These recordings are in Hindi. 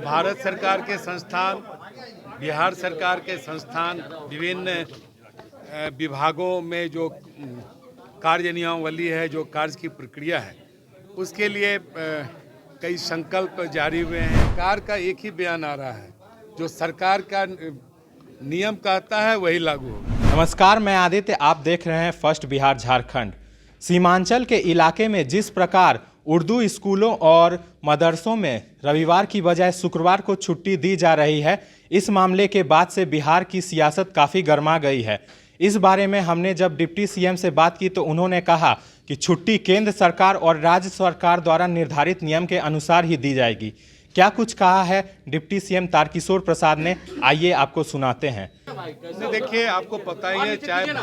भारत सरकार के संस्थान, बिहार सरकार के संस्थान, विभिन्न विभागों में जो कार्य नियमावली है, जो कार्य की प्रक्रिया है, उसके लिए कई संकल्प जारी हुए हैं। सरकार का एक ही बयान आ रहा है, जो सरकार का नियम कहता है वही लागू होगा। नमस्कार, मैं आदित्य, आप देख रहे हैं फर्स्ट बिहार झारखंड। सीमांचल के इलाके में जिस प्रकार उर्दू स्कूलों और मदरसों में रविवार की बजाय शुक्रवार को छुट्टी दी जा रही है, इस मामले के बाद से बिहार की सियासत काफ़ी गर्मा गई है। इस बारे में हमने जब डिप्टी सीएम से बात की तो उन्होंने कहा कि छुट्टी केंद्र सरकार और राज्य सरकार द्वारा निर्धारित नियम के अनुसार ही दी जाएगी। क्या कुछ कहा है डिप्टी सीएम तारकिशोर प्रसाद ने, आइए आपको सुनाते हैं। देखिए, आपको पता ही है, चाहे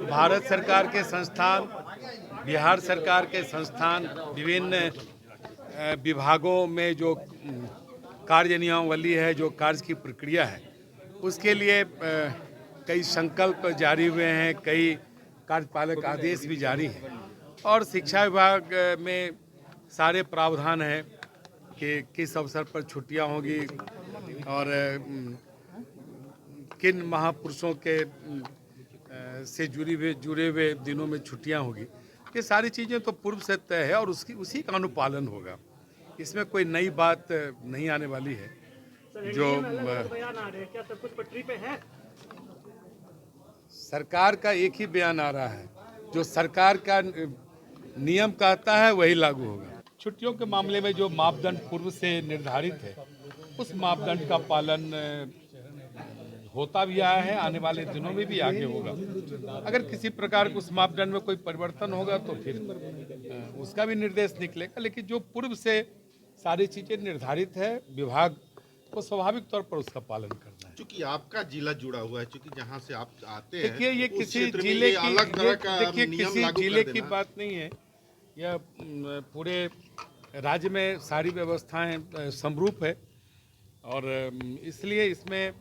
भारत सरकार के संस्थान, बिहार सरकार के संस्थान, विभिन्न विभागों में जो कार्य नियमावली है, जो कार्य की प्रक्रिया है, उसके लिए कई संकल्प जारी हुए हैं, कई कार्यपालक आदेश भी जारी हैं और शिक्षा विभाग में सारे प्रावधान हैं कि किस अवसर पर छुट्टियां होगी और किन महापुरुषों के से जुड़े हुए दिनों में छुट्टियां होगी। ये सारी चीज़ें तो पूर्व से तय है और उसी का अनुपालन होगा। इसमें कोई नई बात नहीं आने वाली है। जो क्या सब कुछ पटरी पे है? सरकार का एक ही बयान आ रहा है, जो सरकार का नियम कहता है वही लागू होगा। छुट्टियों के मामले में जो मापदंड पूर्व से निर्धारित है, उस मापदंड का पालन होता भी आया है, आने वाले दिनों में भी आगे होगा। अगर किसी प्रकार के उस मापदंड में कोई परिवर्तन होगा तो फिर उसका भी निर्देश निकलेगा, लेकिन जो पूर्व से सारी चीज़ें निर्धारित है, विभाग को स्वाभाविक तौर पर उसका पालन करना है। क्योंकि आपका जिला जुड़ा हुआ है, क्योंकि जहाँ से आप आते हैं, देखिए, ये किसी जिले की बात नहीं है। यह पूरे राज्य में सारी व्यवस्थाएं समरूप है और इसलिए इसमें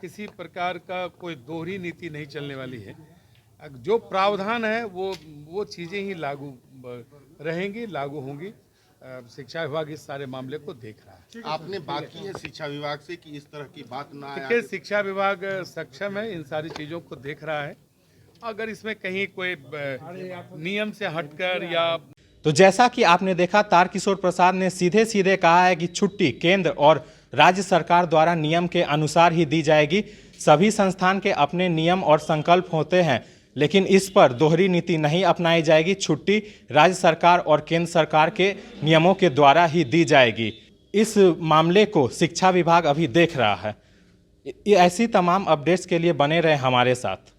किसी प्रकार का कोई दोहरी नीति नहीं चलने वाली है। जो प्रावधान है वो चीज़ें ही लागू रहेंगी, लागू होंगी। शिक्षा विभाग इस सारे मामले को देख रहा है। आपने बात की है शिक्षा विभाग से कि इस तरह की बात ना आए। देखिए, शिक्षा विभाग सक्षम है, इन सारी चीज़ों को देख रहा है। अगर इसमें कहीं कोई नियम से हटकर या तो जैसा कि आपने देखा, तारकिशोर प्रसाद ने सीधे सीधे कहा है कि छुट्टी केंद्र और राज्य सरकार द्वारा नियम के अनुसार ही दी जाएगी। सभी संस्थान के अपने नियम और संकल्प होते हैं, लेकिन इस पर दोहरी नीति नहीं अपनाई जाएगी। छुट्टी राज्य सरकार और केंद्र सरकार के नियमों के द्वारा ही दी जाएगी। इस मामले को शिक्षा विभाग अभी देख रहा है। ऐसी तमाम अपडेट्स के लिए बने रहे हमारे साथ।